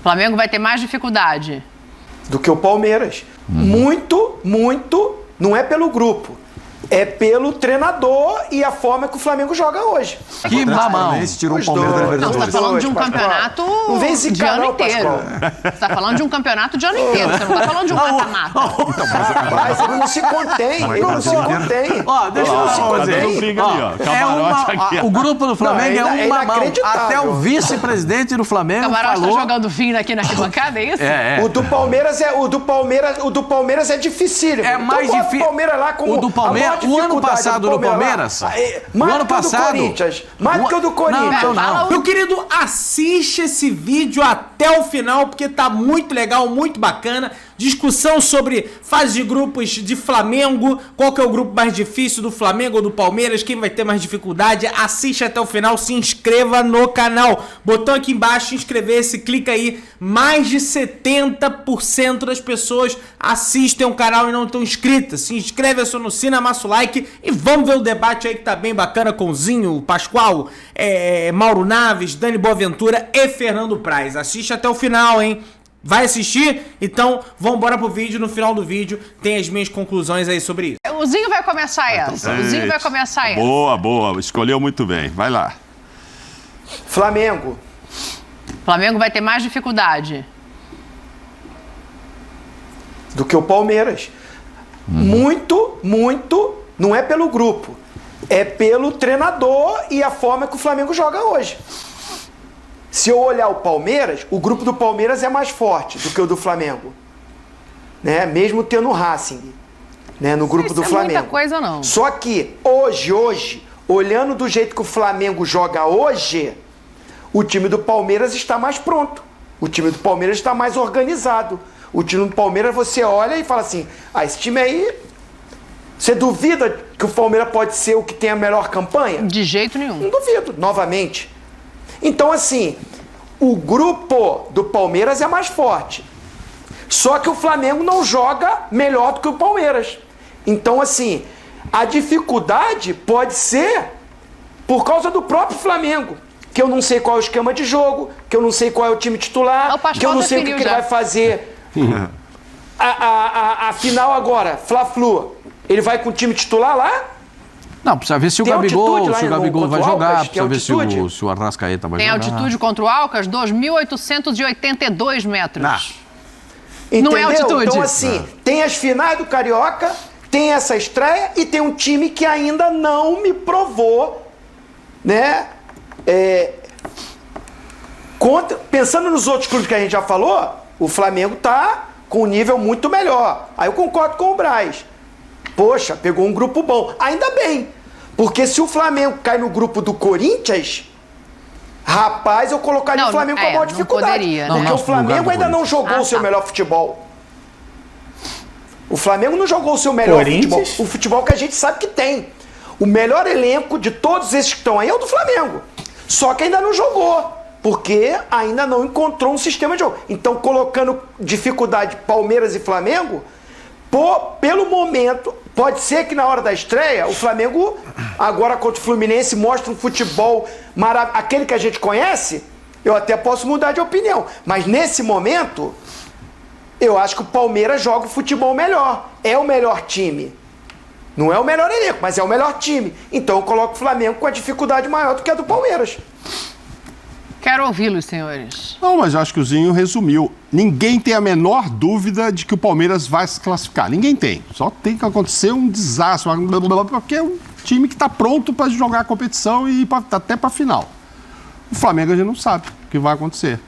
Flamengo vai ter mais dificuldade do que o Palmeiras. Muito, não é pelo grupo. É pelo treinador e a forma que o Flamengo joga hoje. Que mamão. Tirou o Palmeiras da Não, Libertadores. você está falando de um campeonato Não vem de ano inteiro. Você está falando de um campeonato de ano inteiro. Você não está falando de um mata-mata. Mas ele não se contém. Ele não se contém. Ó, deixa eu dizer. O grupo do Flamengo é um mamão. Até o vice-presidente do Flamengo Camarote falou... tá jogando fino aqui na arquibancada, é isso? O do Palmeiras é dificílil. É mais difícil. O Palmeiras lá como o do Palmeiras, o ano passado do Palmeiras. O ano passado. Mais do que o do Corinthians. Não. Meu querido, assiste esse vídeo até o final, porque tá muito legal, muito bacana. Discussão sobre fase de grupos de Flamengo, qual que é o grupo mais difícil do Flamengo ou do Palmeiras, quem vai ter mais dificuldade. Assiste até o final, se inscreva no canal. Botão aqui embaixo, inscrever-se, clica aí. Mais de 70% das pessoas assistem o canal e não estão inscritas. Se inscreve, aciona o sino, amassa o like e vamos ver o debate aí que tá bem bacana com Zinho, Pascoal, Mauro Naves, Dani Boaventura e Fernando Praz. Assiste até o final, hein? Vai assistir? Então, vamos embora pro vídeo. No final do vídeo tem as minhas conclusões aí sobre isso. O Zinho vai começar essa. O Zinho vai começar essa. Boa. Escolheu muito bem. Vai lá. Flamengo vai ter mais dificuldade do que o Palmeiras. Muito, não é pelo grupo. É pelo treinador e a forma que o Flamengo joga hoje. Se eu olhar o Palmeiras, o grupo do Palmeiras é mais forte do que o do Flamengo. Né? Mesmo tendo o Racing, né? No grupo do Flamengo. Muita coisa, não. Só que hoje, olhando do jeito que o Flamengo joga hoje, o time do Palmeiras está mais pronto. O time do Palmeiras está mais organizado. O time do Palmeiras você olha e fala assim, esse time aí... Você duvida que o Palmeiras pode ser o que tem a melhor campanha? De jeito nenhum. Não duvido, novamente. Então, assim, o grupo do Palmeiras é mais forte. Só que o Flamengo não joga melhor do que o Palmeiras. Então, assim, a dificuldade pode ser por causa do próprio Flamengo. Que eu não sei qual é o esquema de jogo, que eu não sei qual é o time titular, que eu não sei o que ele vai fazer. A final agora, Fla-Flu, ele vai com o time titular lá? Não, precisa ver se o Gabigol vai jogar, precisa ver se o Arrascaeta vai jogar. Tem altitude contra o Alcas, 2.882 metros. Entendeu? Não é altitude. Então, assim, tem as finais do Carioca, tem essa estreia e tem um time que ainda não me provou, né? Pensando nos outros clubes que a gente já falou, o Flamengo tá com um nível muito melhor. Aí eu concordo com o Braz. Poxa, pegou um grupo bom. Ainda bem. Porque se o Flamengo cai no grupo do Corinthians, rapaz, eu colocaria o Flamengo com a maior dificuldade. Poderia, né? Porque o Flamengo ainda não jogou o seu melhor futebol. O Flamengo não jogou o seu melhor futebol. O futebol que a gente sabe que tem. O melhor elenco de todos esses que estão aí é o do Flamengo. Só que ainda não jogou. Porque ainda não encontrou um sistema de jogo. Então, colocando dificuldade Palmeiras e Flamengo... pelo momento, pode ser que na hora da estreia, o Flamengo, agora contra o Fluminense, mostre um futebol maravilhoso. Aquele que a gente conhece, eu até posso mudar de opinião. Mas nesse momento, eu acho que o Palmeiras joga o futebol melhor. É o melhor time. Não é o melhor elenco, mas é o melhor time. Então eu coloco o Flamengo com a dificuldade maior do que a do Palmeiras. Quero ouvi-los, senhores. Não, mas eu acho que o Zinho resumiu. Ninguém tem a menor dúvida de que o Palmeiras vai se classificar. Ninguém tem. Só tem que acontecer um desastre, porque é um time que está pronto para jogar a competição e ir até para a final. O Flamengo a gente não sabe o que vai acontecer.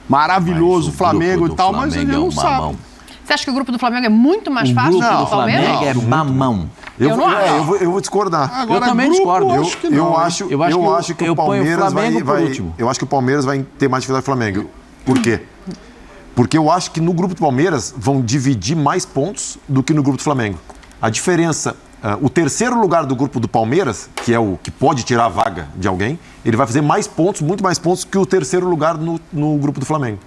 Maravilhoso o Flamengo e tal, mas a gente não sabe. Você acha que o grupo do Flamengo é muito mais fácil do que o do Palmeiras? O Flamengo é mamão. Eu vou discordar. Agora, eu também discordo. Eu acho que o Palmeiras eu acho que o Palmeiras vai ter mais dificuldade que o Flamengo. Por quê? Porque eu acho que no grupo do Palmeiras vão dividir mais pontos do que no grupo do Flamengo. A diferença, o terceiro lugar do grupo do Palmeiras, que é o que pode tirar a vaga de alguém, ele vai fazer mais pontos, muito mais pontos que o terceiro lugar no grupo do Flamengo.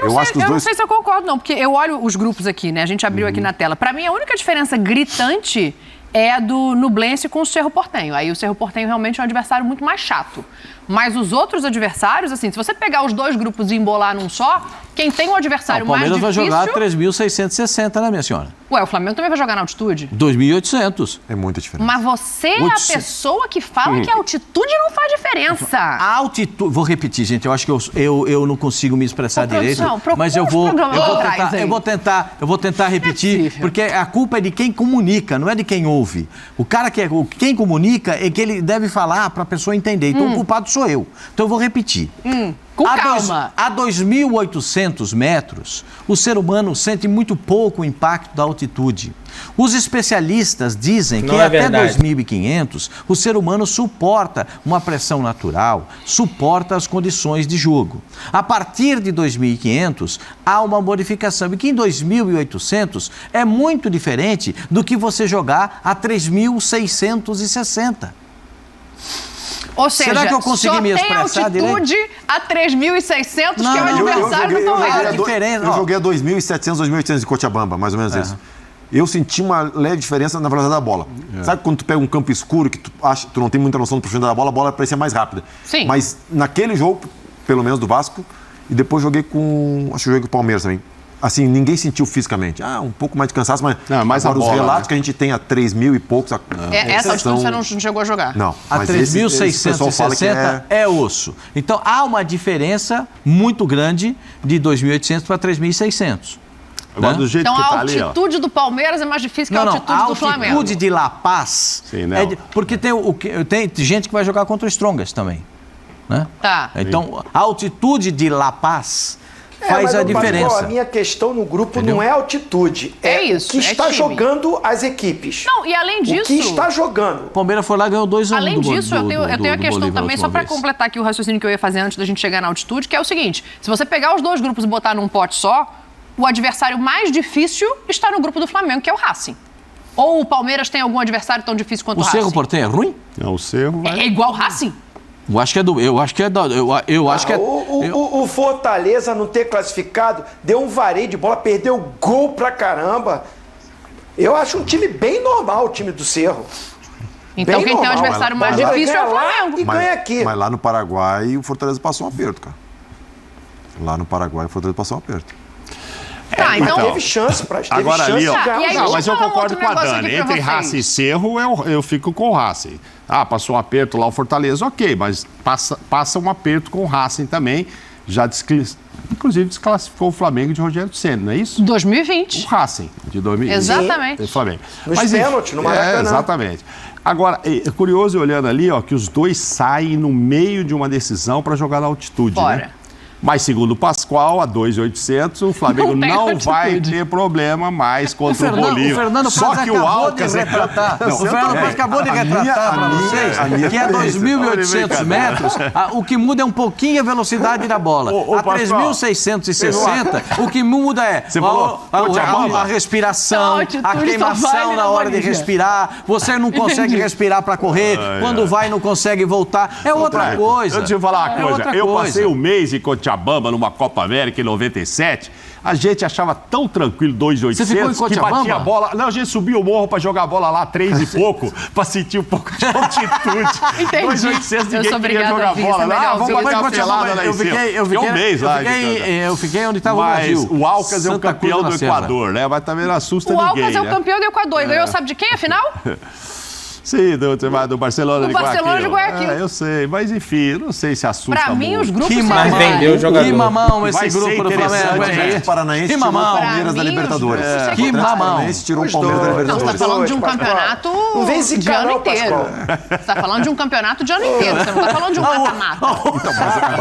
Eu não sei se eu concordo, não, porque eu olho os grupos aqui, né? A gente abriu aqui na tela. Pra mim, a única diferença gritante é do Nublense com o Cerro Porteño. Aí o Cerro Porteño realmente é um adversário muito mais chato. Mas os outros adversários, assim, se você pegar os dois grupos e embolar num só, quem tem um adversário mais difícil... O Palmeiras vai jogar 3.660, né, minha senhora? Ué, o Flamengo também vai jogar na altitude? 2.800. É muita diferença. Mas você é a pessoa que fala que a altitude não faz diferença. A altitude... Vou repetir, gente, eu acho que eu não consigo me expressar direito, mas eu vou tentar repetir, porque a culpa é de quem comunica, não é de quem ouve. O cara quem comunica é que ele deve falar para a pessoa entender. Então o culpado sou eu. Então eu vou repetir. Com calma. A 2.800 metros, o ser humano sente muito pouco o impacto da altitude. Os especialistas dizem que até 2.500 o ser humano suporta uma pressão natural, suporta as condições de jogo. A partir de 2.500 há uma modificação e que em 2.800 é muito diferente do que você jogar a 3.660. Ou seja, será que eu consegui me expressar altitude a 3.600, que é o adversário do Tom Hagen. Eu joguei a 2.700, 2.800 em Cochabamba, mais ou menos isso. Eu senti uma leve diferença na velocidade da bola. Sabe quando tu pega um campo escuro que tu não tem muita noção do profundidade da bola parecia mais rápida. Sim. Mas naquele jogo, pelo menos do Vasco, e depois joguei com o Palmeiras também. Assim, ninguém sentiu fisicamente. Um pouco mais de cansaço, mas agora os relatos que a gente tem a 3.000 e poucos... Essa altitude você não chegou a jogar? Não. A 3.660 é osso. Então, há uma diferença muito grande de 2.800 para 3.600. Agora, do jeito então, que a tá ali, altitude do Palmeiras é mais difícil que a altitude do Flamengo. A altitude de La Paz... Sim, porque tem gente que vai jogar contra o Strongest também. Né? Tá. Então, a altitude de La Paz... faz a diferença. Mas, a minha questão no grupo não é altitude. É isso. O que está jogando as equipes. Não, e além disso... O que está jogando. O Palmeiras foi lá e ganhou 2-1. Além disso, eu tenho a questão também, só para completar aqui o raciocínio que eu ia fazer antes da gente chegar na altitude, que é o seguinte: se você pegar os dois grupos e botar num pote só, o adversário mais difícil está no grupo do Flamengo, que é o Racing. Ou o Palmeiras tem algum adversário tão difícil quanto o Racing? O Cerro Porteño é ruim? Não, o Cerro vai... É igual o Racing? Eu acho que é O Fortaleza não ter classificado, deu um vareio de bola, perdeu gol pra caramba. Eu acho um time bem normal, o time do Cerro. Então bem quem normal, tem o adversário mais difícil é o Flamengo. E ganha aqui. Mas lá no Paraguai o Fortaleza passou um aperto, cara. Lá no Paraguai o Fortaleza passou um aperto. Tá, então teve chance pra agora ali, ó. Mas eu concordo com a Dani. Entre Racing e Cerro, eu fico com o Racing. Passou um aperto lá o Fortaleza, ok, mas passa um aperto com o Racing também. Inclusive desclassificou o Flamengo de Rogério Ceni, não é isso? 2020. O Racing de 2020. Exatamente. O Flamengo. Nos pênaltis, no Maracanã. Exatamente. Agora, é curioso olhando ali, ó, que os dois saem no meio de uma decisão para jogar na altitude, né? Mas, segundo o Pascoal, a 2.800, o Flamengo não vai ter problema mais contra o Bolívar. O Fernando Só que o Alcas... O Fernando acabou de retratar para vocês que a 2.800 metros, o que muda é um pouquinho a velocidade da bola. A 3.660, o que muda é a respiração, a queimação na hora de respirar. Você não consegue respirar para correr. Quando vai, não consegue voltar. É outra coisa. Deixa eu te falar uma coisa. Eu passei um mês em Cochabamba, numa Copa América em 97, a gente achava tão tranquilo 2.800 que batia a bola. Não, a gente subiu o morro pra jogar a bola lá 3 e pouco, pra sentir um pouco de altitude. 2.800 ninguém queria jogar bola. Vamos bater uma pelada lá em cima. Um mês lá. Eu fiquei onde estava o Brasil. O Alcas é o campeão do Equador, né? Mas também não assusta ninguém. O Alcas é o campeão do Equador. E ganhou, sabe de quem, afinal? Sim, do Barcelona de Guayaquil. Barcelona de Guayaquil. Eu sei, mas enfim, não sei se assusta pra mim, muito. os grupos... Mas vendeu o jogador. Que mamão esse vai grupo do Flamengo. O Paranaense tirou o Palmeiras da Libertadores. Que mamão. O Paranaense tirou o Palmeiras da Libertadores. Não, você tá falando de um campeonato de ano inteiro. Você tá falando de um campeonato de ano inteiro. Você não tá falando de um mata-mata.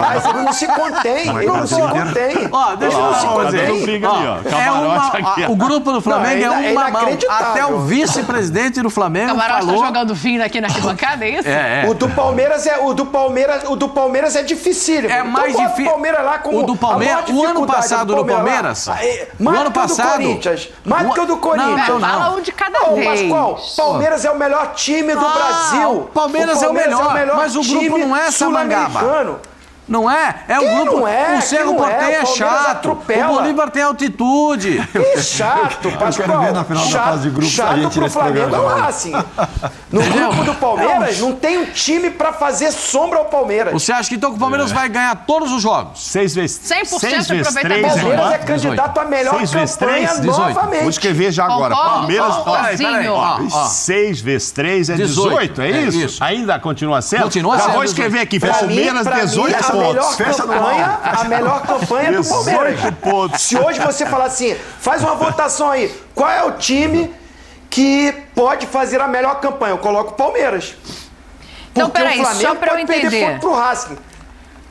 Mas ele não se contém. Ele não se contém. Deixa eu fazer. O grupo do Flamengo é um mamão. Até o vice-presidente do Flamengo falou... O Camarão tá jogando fino aqui na arquibancada, é isso? O do Palmeiras é dificílimo. É mais difícil. O do Palmeiras, o ano passado do Palmeiras. O ano passado. Mais que o do Corinthians. Fala um de cada vez. Pascoal, Palmeiras é o melhor time do Brasil. Palmeiras é o melhor, mas o grupo não é essa mangaba. Não é? É o grupo. Não é, o Cerro Porteño é chato. O Bolívar tem altitude. Que chato, Pascoal. Quero ver na final da fase de grupos a gente pro Flamengo é o Racing. No grupo do Palmeiras não tem um time pra fazer sombra ao Palmeiras. Você acha que então que o Palmeiras vai ganhar todos os jogos? 6 vezes 100% de aproveitamento. O Palmeiras é candidato a melhor 6 vezes campanha 3, novamente. Vou escrever já agora. Palmeiras. Peraí. 6 vezes 3 é 18, é isso? Ainda continua sendo? Continua sendo. Vou escrever aqui. Palmeiras, 18 pontos. A melhor campanha do Palmeiras. 18 pontos. Se hoje você falar assim, faz uma votação aí, qual é o time que pode fazer a melhor campanha? Eu coloco o Palmeiras. Então, porque peraí, o Flamengo só pra eu pode perder entender. ponto pro Racing.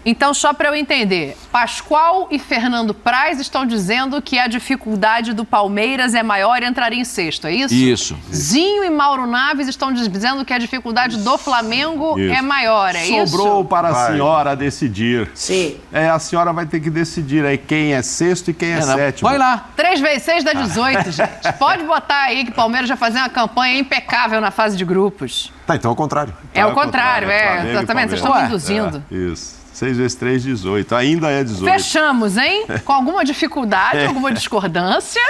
Então, só para eu entender, Pascoal e Fernando Praz estão dizendo que a dificuldade do Palmeiras é maior e entraria em sexto, é isso? Isso. Zinho e Mauro Naves estão dizendo que a dificuldade do Flamengo é maior, é isso? Sobrou para a senhora decidir. Sim. A senhora vai ter que decidir aí quem é sexto e quem é sétimo. Vai lá. 3 vezes 6 dá 18, gente. Pode botar aí que o Palmeiras vai fazer uma campanha impecável na fase de grupos. Tá, então é o contrário. É o contrário, Flamengo e exatamente. Vocês estão Palmeiras. induzindo. Isso. 6 vezes 3, 18. Ainda é 18. Fechamos, hein? Com alguma dificuldade, alguma discordância.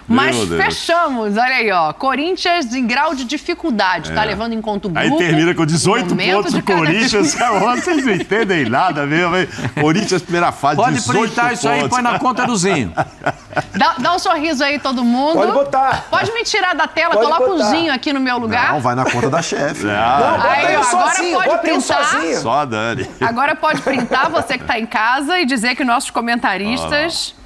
Mas fechamos, olha aí, ó. Corinthians em grau de dificuldade, tá levando em conta o grupo. Aí termina com 18 pontos o Corinthians. Vocês não entendem nada mesmo, hein? Corinthians, primeira fase, Pode 18 printar pontos. isso aí e põe na conta do Zinho. Dá um sorriso aí, todo mundo. Pode botar. Pode me tirar da tela, Pode coloca botar. o Zinho aqui no meu lugar. Não, vai na conta da chefe. Não, bota Aí, ele ó, agora sozinho, pode bota ele printar. sozinho. Só a Dani. Agora pode printar, você que tá em casa, e dizer que nossos comentaristas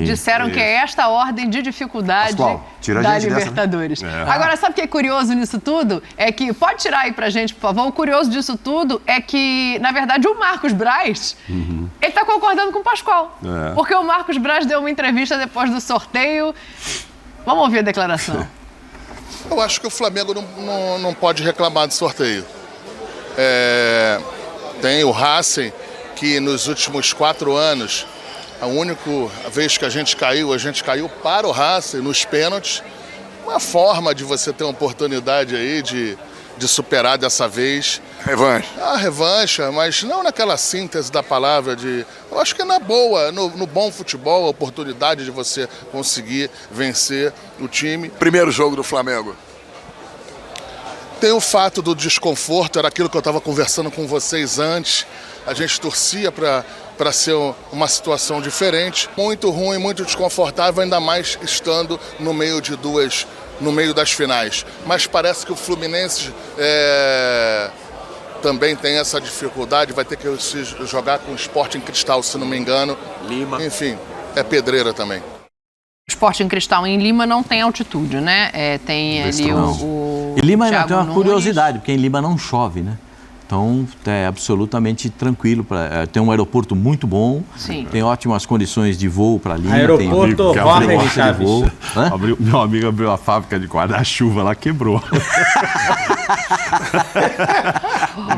disseram que é esta ordem de dificuldade Pascoal, tira a da gente dessa, né? Libertadores. Agora, sabe o que é curioso nisso tudo? É que, pode tirar aí pra gente, por favor, o curioso disso tudo é que, na verdade, o Marcos Braz, ele tá concordando com o Pascoal. Porque o Marcos Braz deu uma entrevista depois do sorteio. Vamos ouvir a declaração. Eu acho que o Flamengo não pode reclamar do sorteio. Tem o Racing, que nos últimos 4 anos, a única vez que a gente caiu para o Racing nos pênaltis. Uma forma de você ter uma oportunidade aí de superar dessa vez. Revanche. A revanche, mas não naquela síntese da palavra de... Eu acho que é na boa, no bom futebol, a oportunidade de você conseguir vencer o time. Primeiro jogo do Flamengo. Tem o fato do desconforto, era aquilo que eu estava conversando com vocês antes. A gente torcia para ser uma situação diferente. Muito ruim, muito desconfortável, ainda mais estando no meio das finais. Mas parece que o Fluminense também tem essa dificuldade, vai ter que se jogar com o Sporting Cristal, se não me engano. Lima. Enfim, é pedreira também. O Sporting Cristal em Lima não tem altitude, né? Tem ali o E Lima ainda Thiago tem uma Nunes. curiosidade, porque em Lima não chove, né? Então, é absolutamente tranquilo. Tem um aeroporto muito bom, Sim. tem ótimas condições de voo para Lima. Aeroporto tem Rommel Chaves. Meu amigo abriu a fábrica de guarda-chuva lá, quebrou.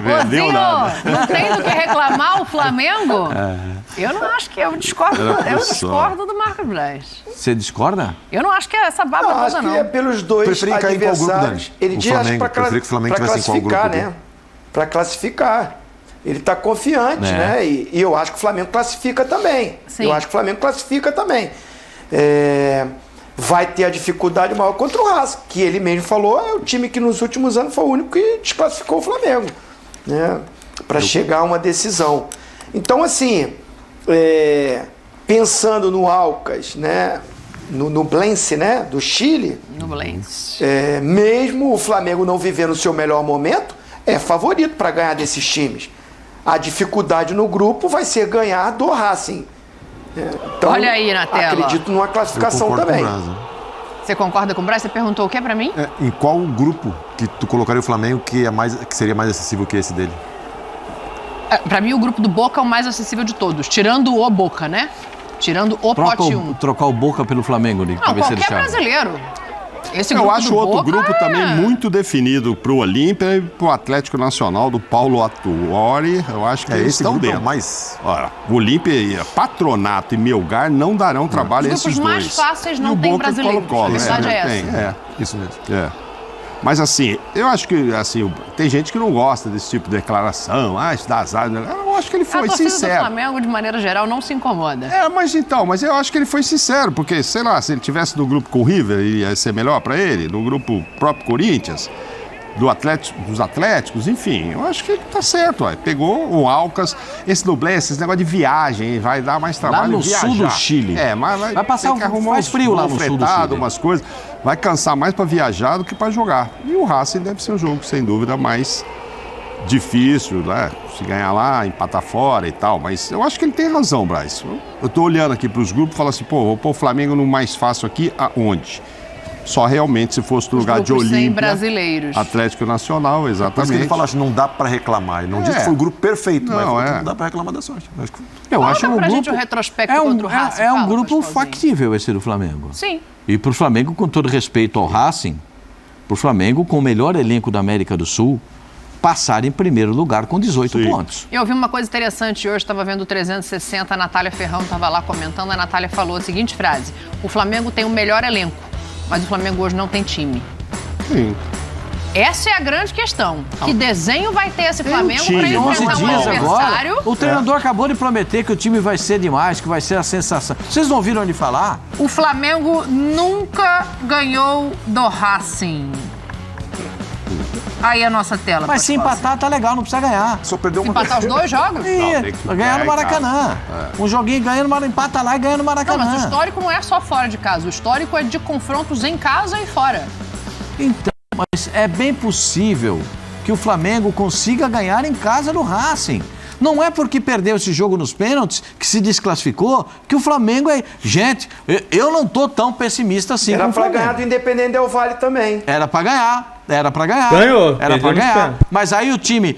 Vendeu Zinho, nada. não tem do que reclamar o Flamengo? Eu não acho que eu discordo do Marcos Braz. Você discorda? Eu não acho que é essa baba Não, toda, acho que não. é pelos dois Preferi cair em qual grupo, adversários. Dani? Ele O diz Flamengo. para Preferi que o Flamengo tivesse em qual classificar, grupo? né? Para classificar. Ele está confiante, né? E eu acho que o Flamengo classifica também. Sim. Eu acho que o Flamengo classifica também. Vai ter a dificuldade maior contra o Racing, que ele mesmo falou, é o time que nos últimos anos foi o único que desclassificou o Flamengo, né? Para chegar a uma decisão. Então, assim, pensando no Alcas, né? No Blense, né? Do Chile, No Blense. mesmo o Flamengo não vivendo o seu melhor momento, é favorito para ganhar desses times. A dificuldade no grupo vai ser ganhar do Racing. Então, Olha aí na tela. Acredito numa classificação Eu concordo também. com o Braz, né? Você concorda com o Braz? Você perguntou o que pra mim? Em qual grupo que tu colocaria o Flamengo que seria mais acessível que esse dele? Pra mim, o grupo do Boca é o mais acessível de todos, tirando o Boca, né? Tirando o pote 1. Trocar o Boca pelo Flamengo, Nico, pra Não, ver se ele qualquer chama. brasileiro. Esse Eu grupo acho do outro Boca grupo também muito definido para o Olímpia e para o Atlético Nacional do Paulo Autuori. Eu acho que eles esse estão grupo é o dentro. mais... Olha, o Olímpia, Patronato e Melgar não darão trabalho a Os esses grupos dois. mais fáceis E não o tem Boca brasileiro. Colo-Colo, A verdade é essa. tem, Isso mesmo. Mas assim, eu acho que assim, tem gente que não gosta desse tipo de declaração, isso dá azar. Eu acho que ele foi sincero. A torcida do Flamengo, de maneira geral, não se incomoda. Mas eu acho que ele foi sincero, porque, sei lá, se ele tivesse no grupo com o River, ia ser melhor para ele, no grupo próprio Corinthians, dos Atléticos, enfim, eu acho que ele tá certo, pegou o Alcas, esse dublê, esse negócio de viagem, vai dar mais trabalho. Lá no sul do Chile. Mas vai passar mais frio lá no sul do Chile. Umas coisas, vai cansar mais para viajar do que para jogar. E o Racing deve ser o jogo, sem dúvida, mais difícil, né? Se ganhar lá, empatar fora e tal, mas eu acho que ele tem razão, Braz. Eu tô olhando aqui para os grupos e falo assim, vou pôr o Flamengo no mais fácil aqui, aonde? Só realmente se fosse no lugar de Olímpia, sem brasileiros. Atlético Nacional, exatamente. Por isso que ele fala assim, não dá para reclamar. Ele não disse que foi o grupo perfeito, mas não dá para reclamar da sorte. Eu acho que gente o retrospecto contra o Racing. É um grupo factível esse do Flamengo. Sim. E para o Flamengo, com todo respeito ao Racing, para o Flamengo, com o melhor elenco da América do Sul, passar em primeiro lugar com 18 pontos. Eu ouvi uma coisa interessante hoje, estava vendo o 360, a Natália Ferrão estava lá comentando, a Natália falou a seguinte frase: o Flamengo tem o melhor elenco, mas o Flamengo hoje não tem time. Sim. Essa é a grande questão. Que desenho vai ter esse Flamengo para enfrentar um adversário? Agora, o treinador acabou de prometer que o time vai ser demais, que vai ser a sensação. Vocês não ouviram ele falar? O Flamengo nunca ganhou do Racing. Aí a nossa tela. Mas se empatar, tá legal, não precisa ganhar. Só perdeu se empatar os dois jogos? Ganhar no Maracanã. Um joguinho ganhando, empata lá e ganha no Maracanã. Não, mas o histórico não é só fora de casa. O histórico é de confrontos em casa e fora. Então, mas é bem possível que o Flamengo consiga ganhar em casa no Racing. Não é porque perdeu esse jogo nos pênaltis, que se desclassificou, que o Flamengo é... Gente, eu não tô tão pessimista assim com o Flamengo. Era pra ganhar do Independente Del Valle também. Era pra ganhar. Ganhou. Era pra ganhar. Mas aí o time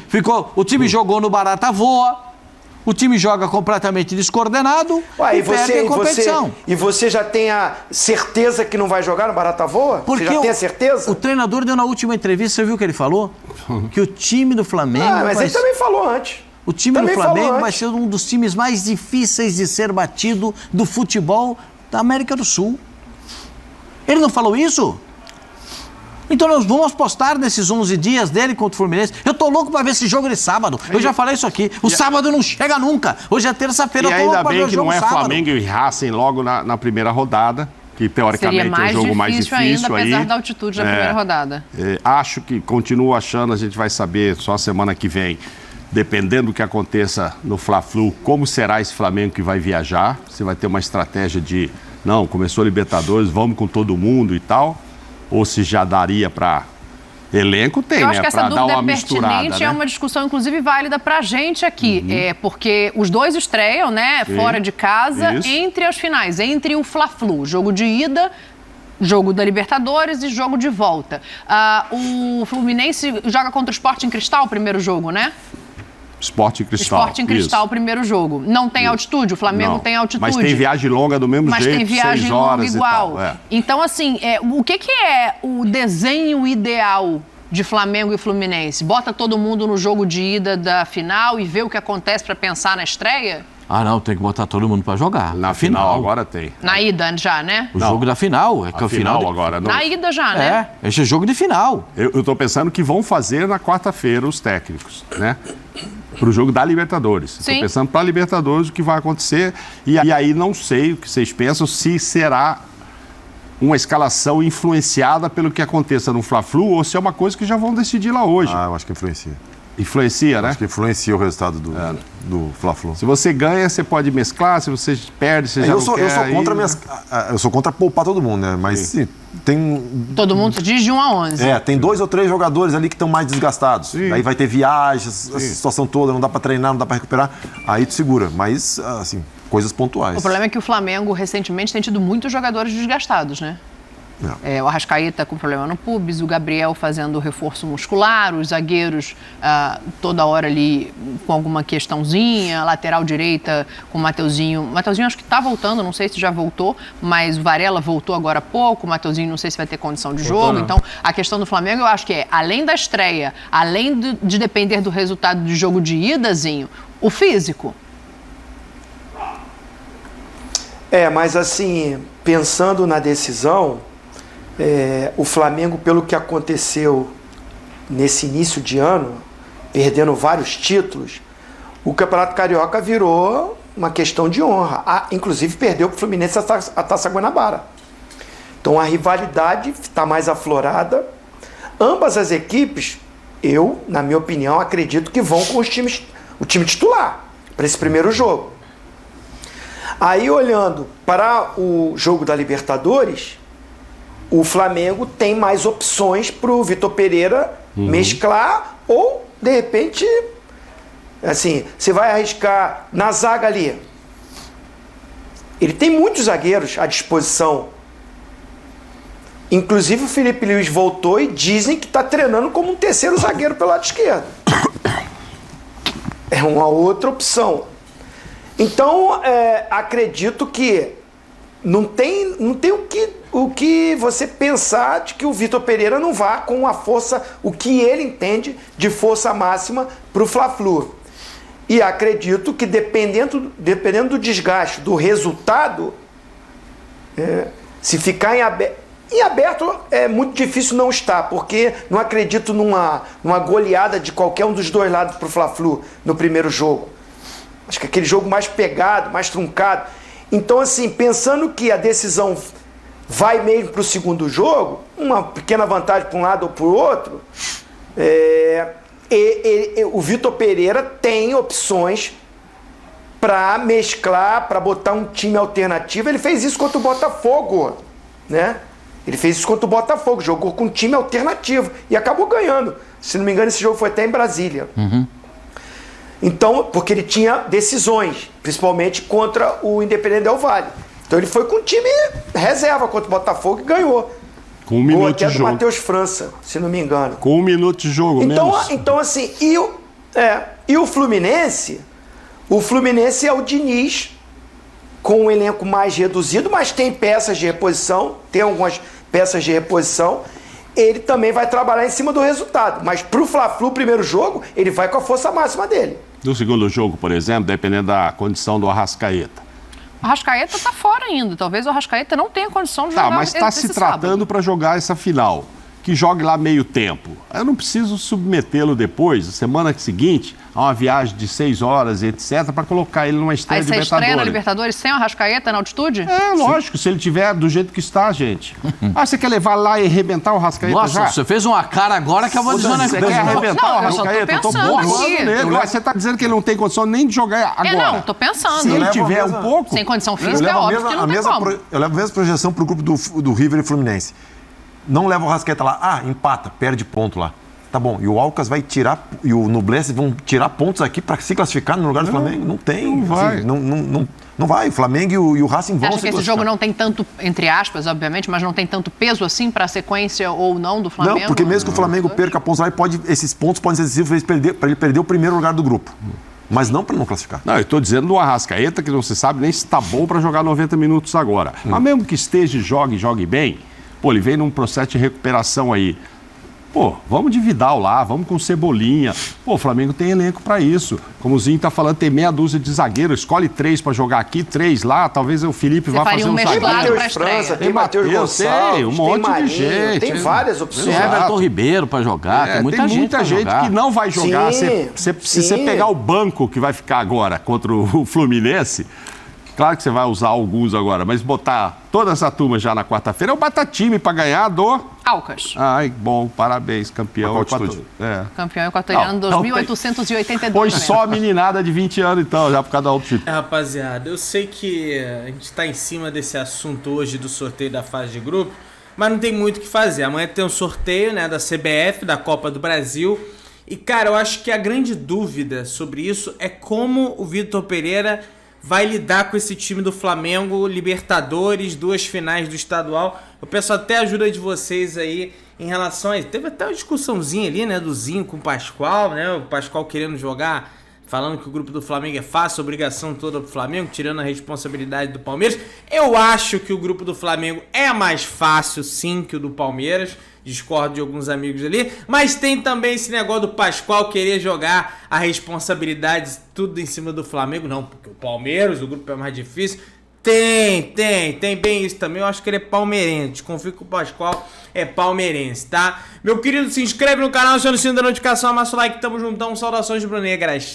jogou no barata voa, o time joga completamente descoordenado e perde a competição. E você já tem a certeza que não vai jogar no barata voa? Porque você já tem a certeza? O treinador deu na última entrevista, você viu o que ele falou? Que o time do Flamengo... mas ele também falou antes. O time do Flamengo vai ser um dos times mais difíceis de ser batido do futebol da América do Sul. Ele não falou isso? Então nós vamos apostar nesses 11 dias dele contra o Fluminense. Eu tô louco pra ver esse jogo de sábado. Eu já falei isso aqui. O sábado não chega nunca. Hoje é terça-feira, eu tô louco pra ver o jogo sábado. E ainda bem que não é Flamengo e Racing logo na primeira rodada, que teoricamente é o jogo mais difícil ainda, apesar da altitude da primeira rodada. Continuo achando, a gente vai saber só semana que vem, dependendo do que aconteça no Fla-Flu, como será esse Flamengo que vai viajar. Se vai ter uma estratégia de, não, começou a Libertadores, vamos com todo mundo e tal, ou se já daria para elenco, tem, né? Eu acho que essa dúvida é né? pertinente, é uma discussão, inclusive, válida pra gente aqui. Porque os dois estreiam, né, fora de casa, entre as finais, entre o Fla-Flu, jogo de ida, jogo da Libertadores e jogo de volta. O Fluminense joga contra o Sporting Cristal, o primeiro jogo, né? Sporting Cristal. Sporting Cristal, o primeiro jogo. Não tem altitude, o Flamengo tem altitude. Mas tem viagem longa do mesmo jeito, tem viagem 6 horas longa igual. E tal. Então, assim, o que é o desenho ideal de Flamengo e Fluminense? Bota todo mundo no jogo de ida da final e vê o que acontece para pensar na estreia? Não, tem que botar todo mundo para jogar. Na final agora tem. Na ida já, né? O jogo da final. É que a final agora. Não. Na ida já, né? Esse é jogo de final. Eu tô pensando que vão fazer na quarta-feira os técnicos, né? Pro jogo da Libertadores. Estou pensando para a Libertadores o que vai acontecer. E aí não sei o que vocês pensam, se será uma escalação influenciada pelo que aconteça no Fla-Flu ou se é uma coisa que já vão decidir lá hoje. Eu acho que influencia. Influencia, né? Acho que influencia o resultado do Fla-Flu. Se você ganha, você pode mesclar. Se você perde, você já não quer. Eu sou contra poupar todo mundo, né? Mas sim, tem... Todo mundo diz de 1 a 11. Tem 2 ou 3 jogadores ali que estão mais desgastados. Aí vai ter viagens, essa situação toda, não dá para treinar, não dá para recuperar. Aí tu segura. Mas, assim, coisas pontuais. O problema é que o Flamengo, recentemente, tem tido muitos jogadores desgastados, né? O Arrascaeta com problema no pubis, o Gabriel fazendo reforço muscular, os zagueiros toda hora ali com alguma questãozinha, lateral direita com o Mateuzinho. O Mateuzinho acho que está voltando, não sei se já voltou, mas o Varela voltou agora há pouco, o Mateuzinho não sei se vai ter condição de jogo. Então, a questão do Flamengo eu acho que além da estreia, além de depender do resultado do jogo de idazinho, o físico. Mas assim, pensando na decisão, o Flamengo, pelo que aconteceu nesse início de ano, perdendo vários títulos, o Campeonato Carioca virou uma questão de honra. Inclusive perdeu para o Fluminense a Taça Guanabara. Então a rivalidade está mais aflorada. Ambas as equipes, eu, na minha opinião, acredito que vão com o time titular para esse primeiro jogo. Aí, olhando para o jogo da Libertadores, o Flamengo tem mais opções para o Vitor Pereira mesclar, ou, de repente, assim, você vai arriscar na zaga ali. Ele tem muitos zagueiros à disposição. Inclusive o Felipe Luiz voltou e dizem que está treinando como um terceiro zagueiro pelo lado esquerdo. É uma outra opção. Então, acredito que não tem o que você pensar de que o Vitor Pereira não vá com a força, o que ele entende de força máxima para o Fla-Flu. E acredito que dependendo do desgaste, do resultado, se ficar em aberto é muito difícil não estar, porque não acredito numa goleada de qualquer um dos dois lados para o Fla-Flu no primeiro jogo. Acho que aquele jogo mais pegado, mais truncado. Então, assim, pensando que a decisão vai mesmo para o segundo jogo, uma pequena vantagem para um lado ou para o outro, o Vitor Pereira tem opções para mesclar, para botar um time alternativo. Ele fez isso contra o Botafogo, né? Ele fez isso contra o Botafogo, jogou com um time alternativo e acabou ganhando. Se não me engano, esse jogo foi até em Brasília. Então, porque ele tinha decisões, principalmente contra o Independente Del Valle. Então ele foi com um time reserva contra o Botafogo e ganhou. Com 1 minuto de jogo. Do Matheus França, se não me engano. Com 1 minuto de jogo, menos. Então assim, e o Fluminense? O Fluminense é o Diniz, com um elenco mais reduzido, mas tem peças de reposição, tem algumas peças de reposição. Ele também vai trabalhar em cima do resultado. Mas pro Fla-Flu, primeiro jogo, ele vai com a força máxima dele. No segundo jogo, por exemplo, dependendo da condição do Arrascaeta. O Arrascaeta está fora ainda. Talvez o Arrascaeta não tenha condição de jogar. Tá, mas está se tratando para jogar essa final. Que jogue lá meio tempo. Eu não preciso submetê-lo depois, semana seguinte, a uma viagem de 6 horas, etc., para colocar ele numa estreia de Libertadores. Aí você estreia na Libertadores sem o Arrascaeta na altitude? Lógico, se ele tiver do jeito que está, gente. Você quer levar lá e arrebentar o Arrascaeta? Nossa, já? Você fez uma cara agora que eu vou dizer. Você quer arrebentar o Arrascaeta? Eu tô borrando nele. Você está dizendo que ele não tem condição nem de jogar agora. Não, tô pensando. Se ele tiver um pouco... Sem condição física, é óbvio que não tem como. Eu levo a mesma projeção para o grupo do River e Fluminense. Não leva o Arrascaeta lá, empata, perde ponto lá. Tá bom, e o Alcas vai tirar, e o Nublense vão tirar pontos aqui para se classificar no lugar do Flamengo? Não tem. Não vai. Assim, não vai. O Flamengo e o Racing vão se classificar. Acha que esse jogo não tem tanto, entre aspas, obviamente, mas não tem tanto peso assim para a sequência ou não do Flamengo? Não, porque mesmo que o Flamengo perca pontos lá, esses pontos podem ser decisivos para ele perder o primeiro lugar do grupo. Mas não para não classificar. Não, eu estou dizendo do Arrascaeta, que não se sabe nem se está bom para jogar 90 minutos agora. Mas mesmo que esteja e jogue bem, ele vem num processo de recuperação aí. Vamos de Vidal lá, vamos com Cebolinha. O Flamengo tem elenco para isso. Como o Zinho tá falando, tem meia dúzia de zagueiros. Escolhe 3 para jogar aqui, 3 lá. Talvez o Felipe vá fazer um zagueiro. Tem Matheus França, tem Matheus Gonçalves, tem um monte de gente. Tem várias opções. Tem Everton Ribeiro para jogar, tem muita gente que não vai jogar. Se você pegar o banco que vai ficar agora contra o Fluminense... Claro que você vai usar alguns agora, mas botar toda essa turma já na quarta-feira é o batatime para ganhar do... Alcas. Ai, bom, parabéns, campeão. Campeão equatoriano 2.882. Foi só a meninada de 20 anos, então, já por causa da altitude. Rapaziada, eu sei que a gente está em cima desse assunto hoje do sorteio da fase de grupo, mas não tem muito o que fazer. Amanhã tem um sorteio, né, da CBF, da Copa do Brasil. E, cara, eu acho que a grande dúvida sobre isso é como o Vitor Pereira vai lidar com esse time do Flamengo, Libertadores, 2 finais do estadual. Eu peço até a ajuda de vocês aí em relação a isso. Teve até uma discussãozinha ali, né, do Zinho com o Pascoal, né, o Pascoal querendo jogar, falando que o grupo do Flamengo é fácil, obrigação toda pro Flamengo, tirando a responsabilidade do Palmeiras. Eu acho que o grupo do Flamengo é mais fácil, sim, que o do Palmeiras. Discordo de alguns amigos ali, mas tem também esse negócio do Pascoal querer jogar a responsabilidade tudo em cima do Flamengo. Não, porque o Palmeiras, o grupo é mais difícil. Tem bem isso também. Eu acho que ele é palmeirense. Confio que o Pascoal é palmeirense, tá? Meu querido, se inscreve no canal, aciona o sininho da notificação, amassa o like, tamo juntão. Saudações brunegras.